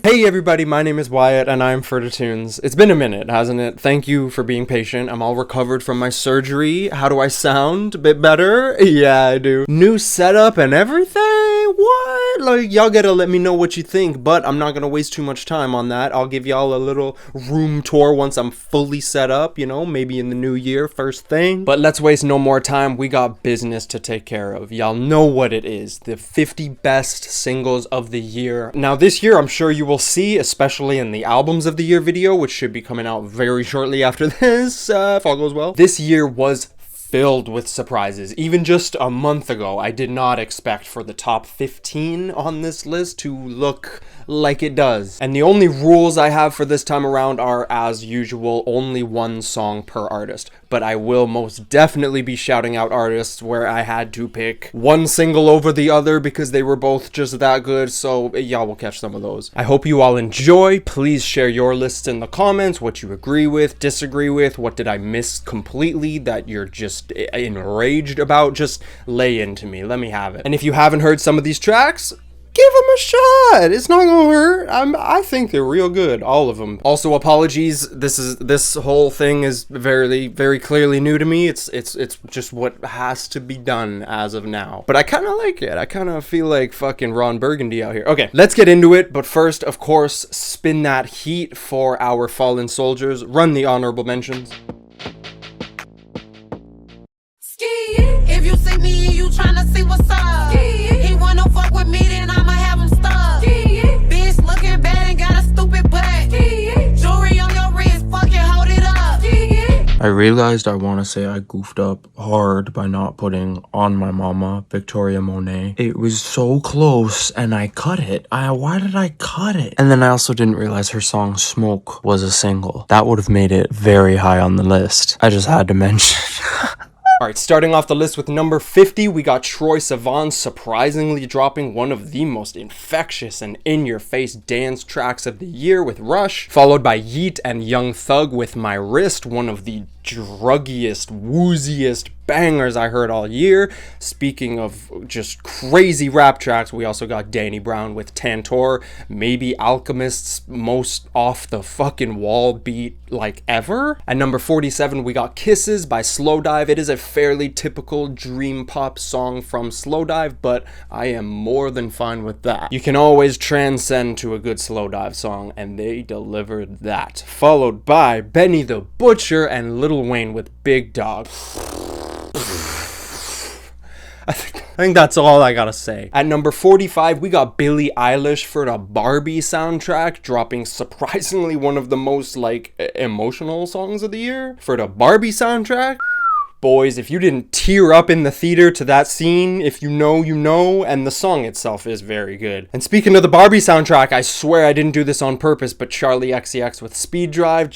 Hey everybody, my name is Wyatt and I'm Ferda Tunes. It's been a minute, hasn't it? Thank you for being patient. I'm all recovered from my surgery. How do I sound? A bit better? Yeah, I do. New setup and everything? What? Like, y'all gotta let me know what you think, but I'm not gonna waste too much time on that. I'll give y'all a little room tour once I'm fully set up, you know, maybe in the new year, first thing. But let's waste no more time. We got business to take care of. Y'all know what it is. The 50 best singles of the year. Now this year, I'm sure you will see, especially in the albums of the year video, which should be coming out very shortly after this, if all goes well. This year was filled with surprises. Even just a month ago, I did not expect for the top 15 on this list to look like it does. And the only rules I have for this time around are, as usual, only one song per artist. But I will most definitely be shouting out artists where I had to pick one single over the other because they were both just that good, so y'all will catch some of those. I hope you all enjoy. Please share your lists in the comments, what you agree with, disagree with, what did I miss completely that you're just enraged about. Just lay into me, let me have it. And if you haven't heard some of these tracks, give them a shot. It's not gonna hurt. I think they're real good, all of them. Also, apologies. This whole thing is very, very clearly new to me. It's just what has to be done as of now. But I kind of like it. I kind of feel like fucking Ron Burgundy out here. Okay, let's get into it. But first, of course, spin that heat for our fallen soldiers. Run the honorable mentions. If you see me and you tryna see what's up, he wanna fuck with me, then I'ma have him stuck. Bitch looking bad and got a stupid butt. Jewelry on your wrist, fucking hold it up. I realized I want to say I goofed up hard by not putting On My Mama, Victoria Monet. It was so close and I cut it. Why did I cut it? And then I also didn't realize her song Smoke was a single. That would have made it very high on the list. I just had to mention. Alright, starting off the list with number 50, we got Troye Sivan surprisingly dropping one of the most infectious and in-your-face dance tracks of the year with Rush, followed by Yeet and Young Thug with My Wrist, one of the druggiest, wooziest bangers I heard all year. Speaking of just crazy rap tracks, we also got Danny Brown with Tantor, maybe Alchemist's most off the fucking wall beat like ever. At number 47, we got Kisses by Slowdive. It is a fairly typical dream pop song from Slowdive, but I am more than fine with that. You can always transcend to a good Slowdive song, and they delivered that. Followed by Benny the Butcher and Lil Wayne with Big Dog. I think that's all I gotta say. At number 45, we got Billie Eilish for the Barbie soundtrack, dropping surprisingly one of the most, emotional songs of the year for the Barbie soundtrack. Boys, if you didn't tear up in the theater to that scene, if you know, you know, and the song itself is very good. And speaking of the Barbie soundtrack, I swear I didn't do this on purpose, but Charlie XCX with Speed Drive,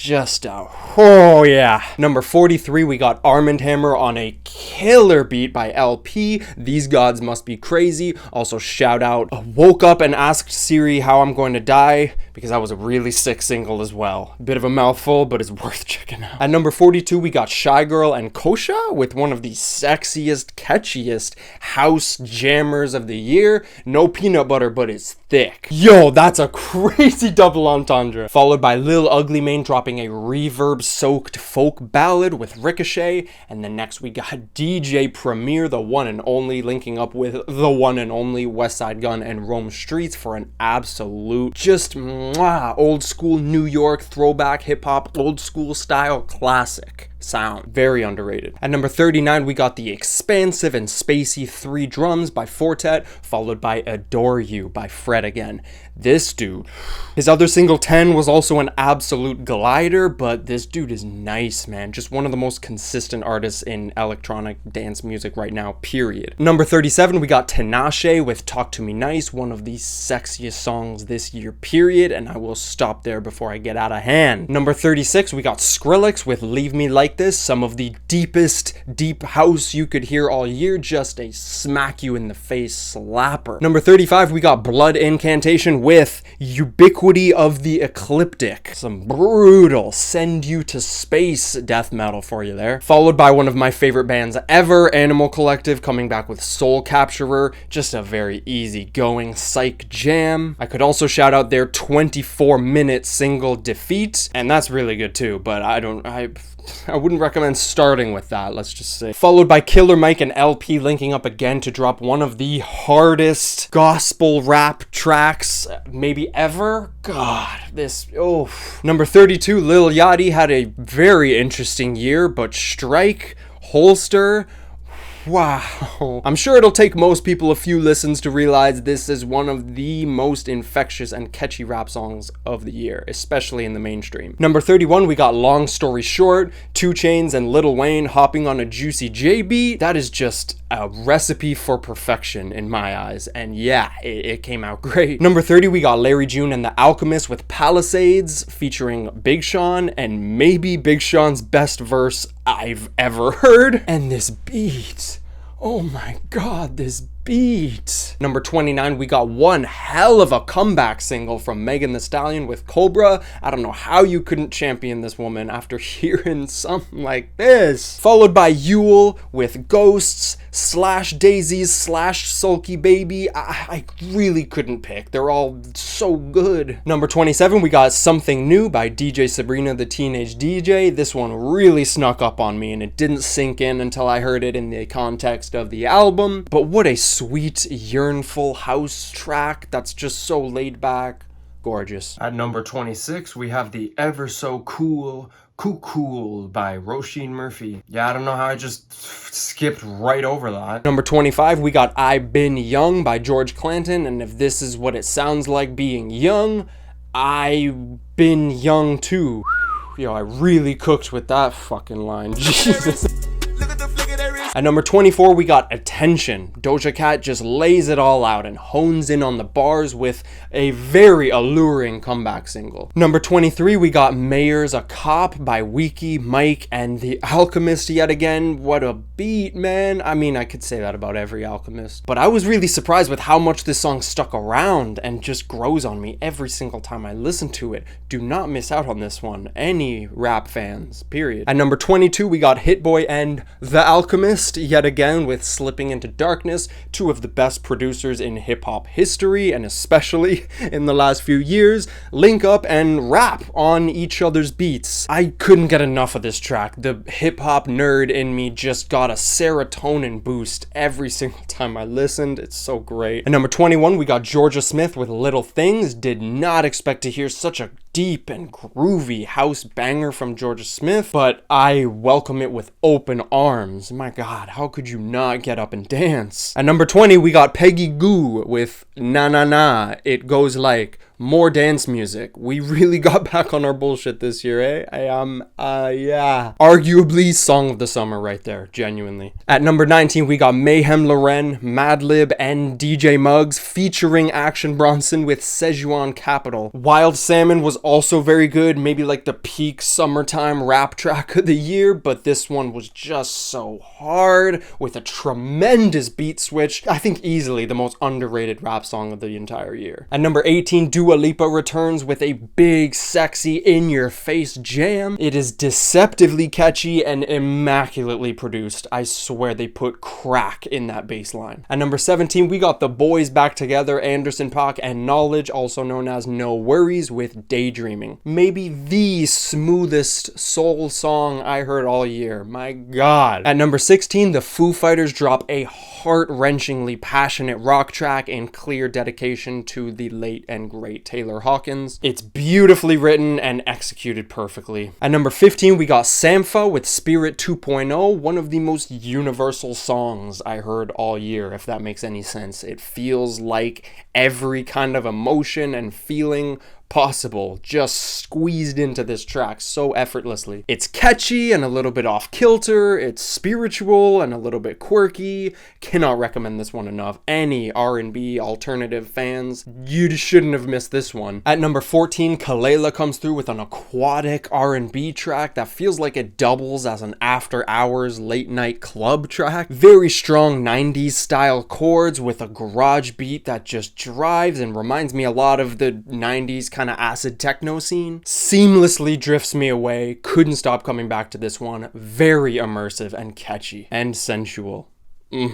oh yeah. Number 43, we got Arm & Hammer on a killer beat by LP, These Gods Must Be Crazy. Also shout out, Woke Up and Asked Siri How I'm Going to Die, because that was a really sick single as well. Bit of a mouthful, but it's worth checking out. At number 42, we got Shy Girl and Kosha with one of the sexiest, catchiest house jammers of the year. No peanut butter, but it's thick. Yo, that's a crazy double entendre. Followed by Lil Ugly Mane dropping a reverb-soaked folk ballad with Ricochet. And then next we got DJ Premier, the one and only, linking up with the one and only Westside Gunn and Rome Streetz for an absolute, just old school New York throwback hip-hop, old school style classic sound. Very underrated. At number 39, we got the expansive and spacey 3 Drums by Fortet, followed by Adore You by Fred again. This dude, his other single 10 was also an absolute glider, but this dude is nice, man. Just one of the most consistent artists in electronic dance music right now, period. Number 37, we got Tinashe with Talk to Me Nice, one of the sexiest songs this year, period, and I will stop there before I get out of hand. Number 36, we got Skrillex with Leave Me Like like this, some of the deepest deep house you could hear all year, just a smack you in the face slapper. Number 35, we got Blood Incantation with Ubiquity of the Ecliptic. Some brutal send you to space death metal for you there. Followed by one of my favorite bands ever, Animal Collective, coming back with Soul Capturer, just a very easy going psych jam. I could also shout out their 24-minute single Defeat, and that's really good too, but I wouldn't recommend starting with that, let's just say. Followed by Killer Mike and LP linking up again to drop one of the hardest gospel rap tracks maybe ever. God, this, oh. Number 32, Lil Yachty had a very interesting year, but Strike, Holster, wow. I'm sure it'll take most people a few listens to realize this is one of the most infectious and catchy rap songs of the year, especially in the mainstream. Number 31, we got Long Story Short, 2 Chainz and Lil Wayne hopping on a Juicy J beat. That is just a recipe for perfection in my eyes, and yeah, it came out great. Number 30, we got Larry June and The Alchemist with Palisades featuring Big Sean, and maybe Big Sean's best verse I've ever heard. And this beat, oh my god, this beat. Number 29, we got one hell of a comeback single from Megan Thee Stallion with Cobra. I don't know how you couldn't champion this woman after hearing something like this. Followed by Yule with Ghosts, /Daisies, /Sulky Baby. I really couldn't pick. They're all so good. Number 27, we got Something New by DJ Sabrina the Teenage DJ. This one really snuck up on me and it didn't sink in until I heard it in the context of the album. But what a sweet, yearnful house track that's just so laid back. Gorgeous. At number 26, we have the ever so cool Cool by Roisin Murphy. Yeah, I don't know how I just skipped right over that. Number 25, we got I've Been Young by George Clanton, and if this is what it sounds like being young, I've been young too. Yo, I really cooked with that fucking line. Jesus. At number 24, we got Attention. Doja Cat just lays it all out and hones in on the bars with a very alluring comeback single. Number 23, we got Mayor's a Cop by Wiki, Mike, and The Alchemist yet again. What a beat, man. I mean, I could say that about every Alchemist. But I was really surprised with how much this song stuck around and just grows on me every single time I listen to it. Do not miss out on this one. Any rap fans, period. At number 22, we got Hit Boy and The Alchemist yet again with Slipping Into Darkness, two of the best producers in hip-hop history, and especially in the last few years, link up and rap on each other's beats. I couldn't get enough of this track. The hip-hop nerd in me just got a serotonin boost every single time I listened. It's so great. At number 21, we got Georgia Smith with Little Things. Did not expect to hear such a deep and groovy house banger from Georgia Smith, but I welcome it with open arms. My god, how could you not get up and dance? At number 20, we got Peggy Goo with Na Na Na. It goes like more dance music. We really got back on our bullshit this year, eh? Yeah. Arguably song of the summer right there, genuinely. At number 19, we got Mayhem Loren, Madlib, and DJ Muggs featuring Action Bronson with Szechuan Capital. Wild Salmon was also very good, maybe like the peak summertime rap track of the year, but this one was just so hard with a tremendous beat switch. I think easily the most underrated rap song of the entire year. At number 18, Dua Lipa returns with a big, sexy, in-your-face jam. It is deceptively catchy and immaculately produced. I swear they put crack in that bass line. At number 17, we got the boys back together, Anderson .Paak and Knowledge, also known as No Worries, with Daydreaming. Maybe the smoothest soul song I heard all year. My god. At number 16, the Foo Fighters drop a heart-wrenchingly passionate rock track in clear dedication to the late and great Taylor Hawkins. It's beautifully written and executed perfectly. At number 15, we got Sampha with Spirit 2.0, one of the most universal songs I heard all year, if that makes any sense. It feels like every kind of emotion and feeling possible just squeezed into this track so effortlessly. It's catchy and a little bit off kilter, it's spiritual and a little bit quirky. Cannot recommend this one enough. Any R&B alternative fans, you shouldn't have missed this one. At number 14, Kalela comes through with an aquatic R&B track that feels like it doubles as an after hours late night club track. Very strong 90s style chords with a garage beat that just drives and reminds me a lot of the 90s kind of acid techno scene. Seamlessly drifts me away. Couldn't stop coming back to this one. Very immersive and catchy and sensual.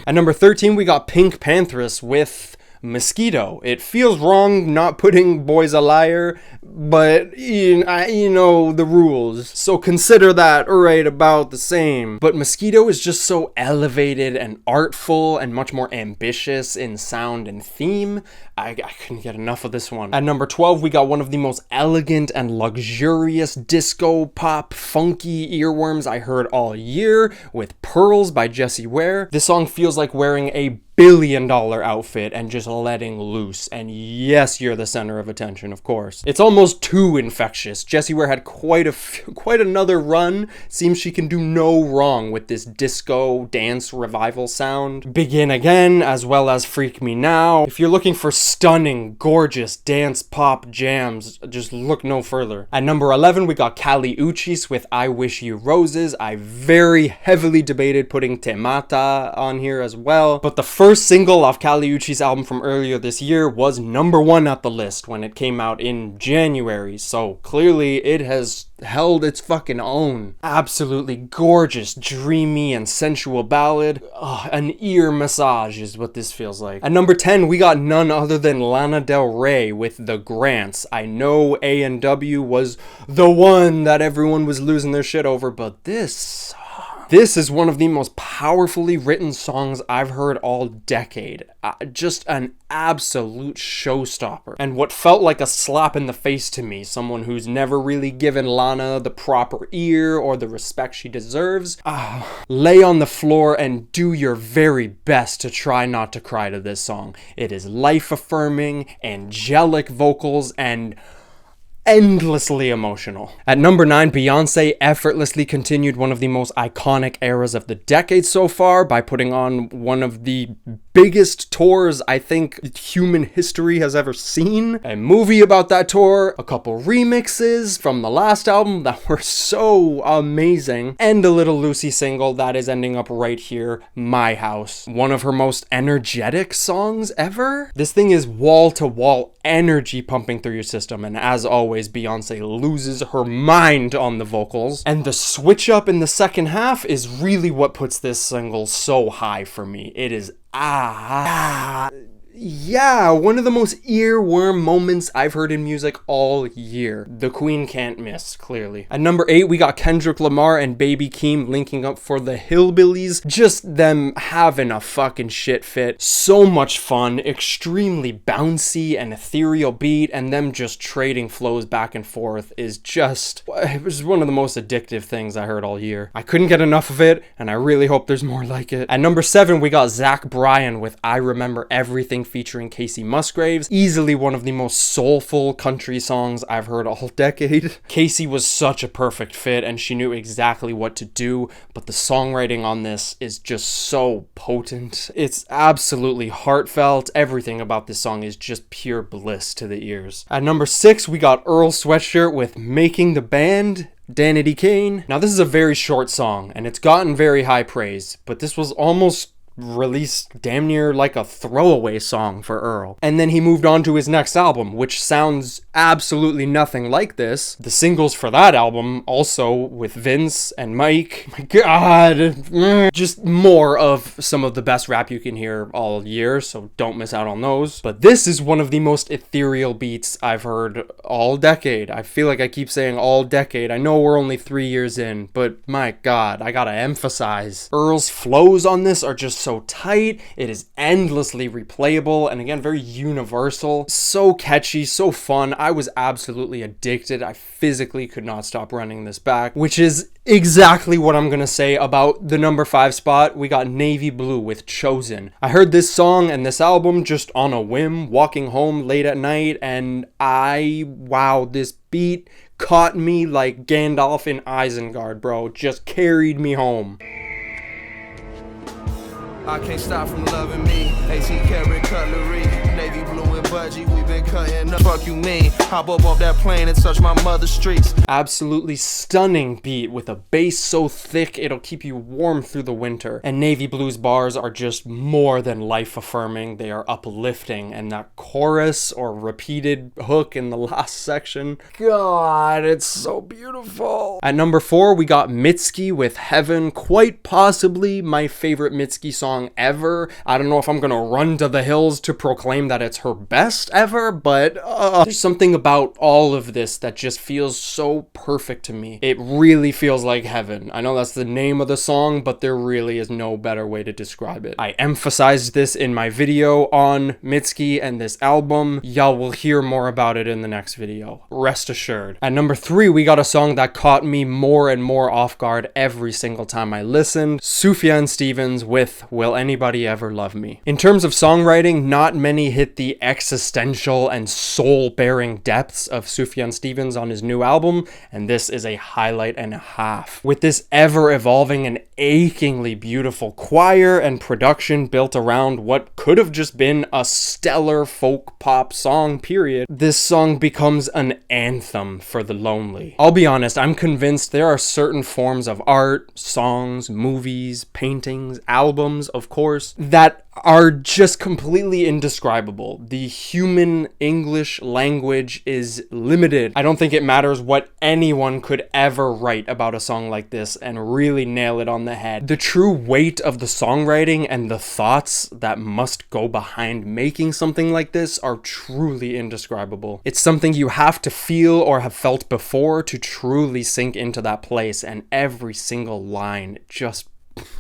At number 13, we got Pink Panthers with Mosquito. It feels wrong not putting Boy's a Liar, but you know the rules, so consider that right about the same. But Mosquito is just so elevated and artful and much more ambitious in sound and theme. I couldn't get enough of this one. At number 12, we got one of the most elegant and luxurious disco pop funky earworms I heard all year with Pearls by Jessie Ware. This song feels like wearing a billion-dollar outfit and just letting loose. And yes, you're the center of attention, of course. It's almost too infectious. Jessie Ware had quite another run. Seems she can do no wrong with this disco dance revival sound. Begin Again, as well as Freak Me Now. If you're looking for stunning, gorgeous dance pop jams, just look no further. At number 11, we got Kali Uchis with I Wish You Roses. I very heavily debated putting Te Mata on here as well, but the first single off Kali Uchis' album from earlier this year was number 1 at the list when it came out in January, so clearly it has held its fucking own. Absolutely gorgeous, dreamy, and sensual ballad. An ear massage is what this feels like. At number 10, we got none other than Lana Del Rey with The Grants. I know A&W was the one that everyone was losing their shit over, but this is one of the most powerfully written songs I've heard all decade. Just an absolute showstopper. And what felt like a slap in the face to me, someone who's never really given Lana the proper ear or the respect she deserves. Lay on the floor and do your very best to try not to cry to this song. It is life-affirming, angelic vocals, and endlessly emotional. At number 9, Beyonce effortlessly continued one of the most iconic eras of the decade so far by putting on one of the biggest tours I think human history has ever seen. A movie about that tour, a couple remixes from the last album that were so amazing, and a Little Lucy single that is ending up right here, My House. One of her most energetic songs ever. This thing is wall-to-wall energy pumping through your system, and as always, Beyonce loses her mind on the vocals. And the switch up in the second half is really what puts this single so high for me. It is yeah, one of the most earworm moments I've heard in music all year. The Queen can't miss, clearly. At number 8, we got Kendrick Lamar and Baby Keem linking up for the Hillbillies. Just them having a fucking shit fit. So much fun, extremely bouncy and ethereal beat, and them just trading flows back and forth is just, it was one of the most addictive things I heard all year. I couldn't get enough of it, and I really hope there's more like it. At number 7, we got Zach Bryan with I Remember Everything featuring Casey Musgraves. Easily one of the most soulful country songs I've heard all decade. Casey was such a perfect fit and she knew exactly what to do, but the songwriting on this is just so potent. It's absolutely heartfelt. Everything about this song is just pure bliss to the ears. At number 6, we got Earl Sweatshirt with Making the Band. Danity Kane. Now this is a very short song and it's gotten very high praise, but this was almost released damn near like a throwaway song for Earl. And then he moved on to his next album, which sounds absolutely nothing like this. The singles for that album, also with Vince and Mike, my god, just more of some of the best rap you can hear all year, so don't miss out on those. But this is one of the most ethereal beats I've heard all decade. I feel like I keep saying all decade. I know we're only 3 years in, but my god, I gotta emphasize, Earl's flows on this are just so tight, it is endlessly replayable, and again, very universal. So catchy, so fun. I was absolutely addicted. I physically could not stop running this back, which is exactly what I'm gonna say about the number 5 spot. We got Navy Blue with Chosen. I heard this song and this album just on a whim, walking home late at night, and wow, this beat caught me like Gandalf in Isengard, bro. Just carried me home. I can't stop from loving me. 18 karat cutlery, navy blue and budgie. We been cutting up. Fuck you mean? Hop up off that plane and touch my mother's streets. Absolutely stunning beat with a bass so thick it'll keep you warm through the winter. And Navy Blue's bars are just more than life affirming. They are uplifting. And that chorus or repeated hook in the last section, God, it's so beautiful. At number 4, we got Mitski with Heaven. Quite possibly my favorite Mitski song ever. I don't know if I'm gonna run to the hills to proclaim that it's her best ever, but there's something about all of this that just feels so perfect to me. It really feels like heaven. I know that's the name of the song, but there really is no better way to describe it. I emphasized this in my video on Mitski and this album. Y'all will hear more about it in the next video. Rest assured. At number 3, we got a song that caught me more and more off guard every single time I listened. Sufjan Stevens with Will Anybody Ever Love Me? In terms of songwriting, not many hit the existential and soul-bearing depths of Sufjan Stevens on his new album, and this is a highlight and a half. With this ever-evolving and achingly beautiful choir and production built around what could have just been a stellar folk pop song, period, this song becomes an anthem for the lonely. I'll be honest, I'm convinced there are certain forms of art, songs, movies, paintings, albums, of course, that are just completely indescribable. The human English language is limited. I don't think it matters what anyone could ever write about a song like this and really nail it on the head. The true weight of the songwriting and the thoughts that must go behind making something like this are truly indescribable. It's something you have to feel or have felt before to truly sink into that place, and every single line just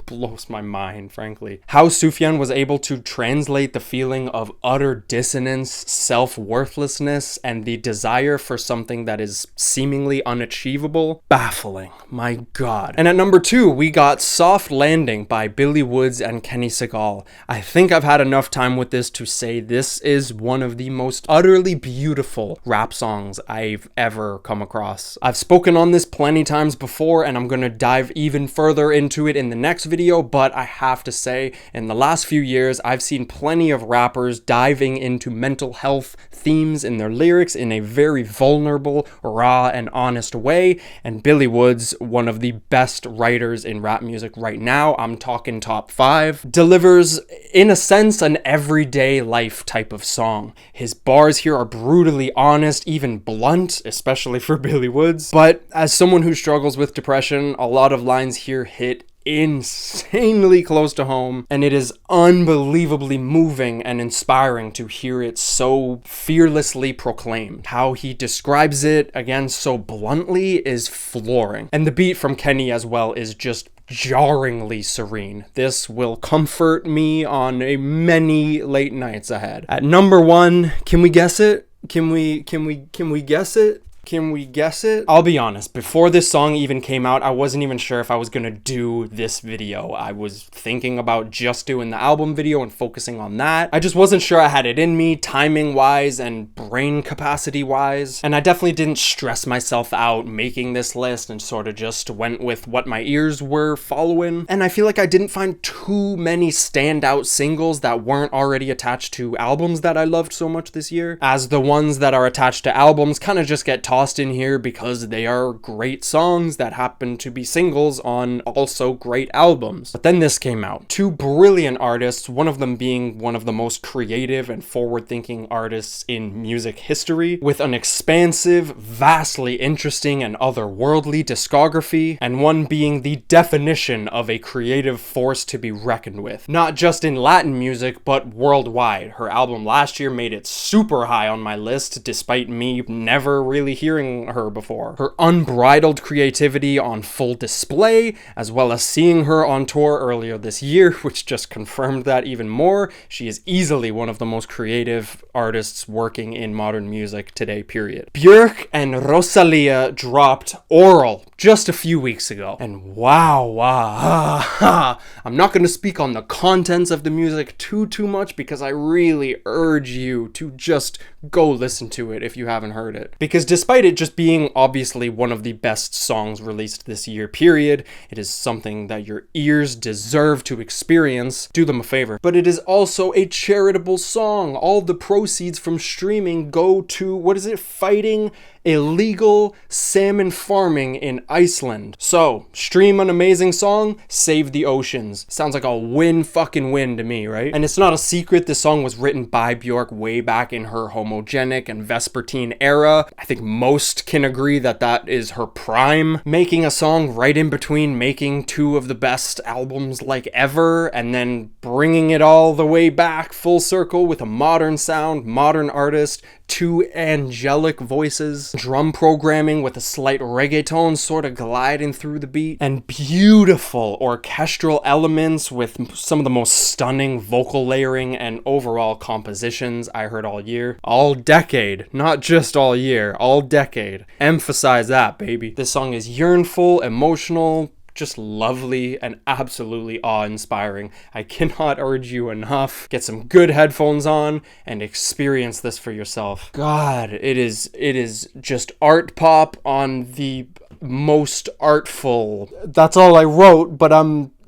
blows my mind, frankly. How Sufjan was able to translate the feeling of utter dissonance, self-worthlessness, and the desire for something that is seemingly unachievable, baffling. My God. And at number 2, we got Soft Landing by Billy Woods and Kenny Segal. I think I've had enough time with this to say this is one of the most utterly beautiful rap songs I've ever come across. I've spoken on this plenty times before, and I'm gonna dive even further into it in the next video, but I have to say, in the last few years, I've seen plenty of rappers diving into mental health themes in their lyrics in a very vulnerable, raw, and honest way, and Billy Woods, one of the best writers in rap music right now, I'm talking top 5, delivers, in a sense, an everyday life type of song. His bars here are brutally honest, even blunt, especially for Billy Woods, but as someone who struggles with depression, a lot of lines here hit insanely close to home, and it is unbelievably moving and inspiring to hear it so fearlessly proclaimed. How he describes it, again, so bluntly, is flooring. And the beat from Kenny as well is just jarringly serene. This will comfort me on a many late nights ahead. At number 1, can we guess it? Can we guess it? Can we guess it? I'll be honest, before this song even came out, I wasn't even sure if I was gonna do this video. I was thinking about just doing the album video and focusing on that. I just wasn't sure I had it in me, timing-wise and brain capacity-wise. And I definitely didn't stress myself out making this list and sort of just went with what my ears were following. And I feel like I didn't find too many standout singles that weren't already attached to albums that I loved so much this year, as the ones that are attached to albums kind of just get tossed in here because they are great songs that happen to be singles on also great albums. But then this came out. 2 brilliant artists, one of them being one of the most creative and forward-thinking artists in music history, with an expansive, vastly interesting and otherworldly discography, and one being the definition of a creative force to be reckoned with. Not just in Latin music, but worldwide. Her album last year made it super high on my list, despite me never really hearing her before. Her unbridled creativity on full display, as well as seeing her on tour earlier this year, which just confirmed that even more. She is easily one of the most creative artists working in modern music today, period. Björk and Rosalia dropped Oral just a few weeks ago. And wow, I'm not going to speak on the contents of the music too much because I really urge you to just go listen to it if you haven't heard it. Because despite it just being obviously one of the best songs released this year, period, it is something that your ears deserve to experience. Do them a favor. But it is also a charitable song. All the proceeds from streaming go to, fighting illegal salmon farming in Iceland. So, stream an amazing song, save the oceans. Sounds like a fucking win to me, right? And it's not a secret this song was written by Björk way back in her homogenic and vespertine era. I think most can agree that that is her prime. Making a song right in between making two of the best albums like ever, and then bringing it all the way back full circle with a modern sound, modern artist, two angelic voices, drum programming with a slight reggaeton sort of gliding through the beat, and beautiful orchestral elements with some of the most stunning vocal layering and overall compositions I heard all year. All decade, not just all year, all decade. Emphasize that, baby. This song is yearnful, emotional, just lovely and absolutely awe-inspiring. I cannot urge you enough. Get some good headphones on and experience this for yourself. God, it is just art pop on the most artful. That's all I wrote, but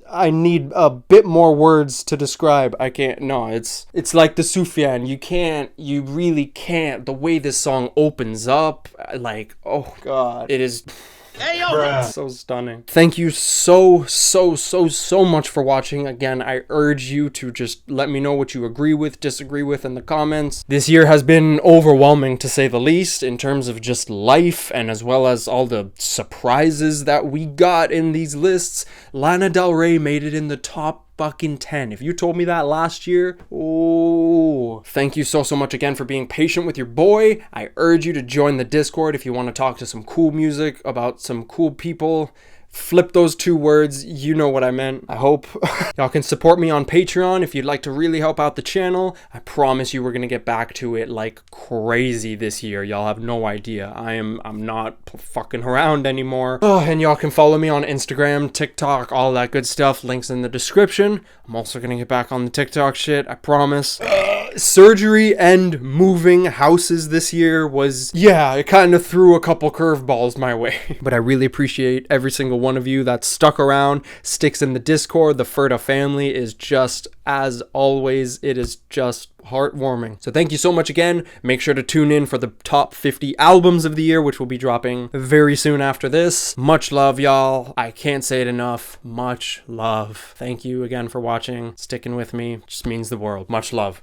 I need a bit more words to describe. I can't, no, it's like the Sufjan. You really can't. The way this song opens up, like, oh God, it is... Hey, yo! So stunning. Thank you so much for watching. Again, I urge you to just let me know what you agree with, disagree with in the comments. This year has been overwhelming to say the least in terms of just life and as well as all the surprises that we got in these lists. Lana Del Rey made it in the top fucking 10. If you told me that last year, oh, thank you so much again for being patient with your boy. I urge you to join the Discord if you want to talk to some cool music about some cool people. Flip those two words, you know what I meant. I hope y'all can support me on Patreon if you'd like to really help out the channel. I promise you we're gonna get back to it like crazy this year. Y'all have no idea. I'm not fucking around anymore. Oh, and y'all can follow me on Instagram, TikTok, all that good stuff. Links in the description. I'm also gonna get back on the TikTok shit, I promise. Surgery and moving houses this year was, yeah, it kind of threw a couple curveballs my way. But I really appreciate every single one of you that stuck around, sticks in the Discord. The Ferda family is just, as always, it is just heartwarming. So thank you so much again. Make sure to tune in for the top 50 albums of the year, which will be dropping very soon after this. Much love, y'all. I can't say it enough. Much love. Thank you again for watching, sticking with me. It just means the world. Much love.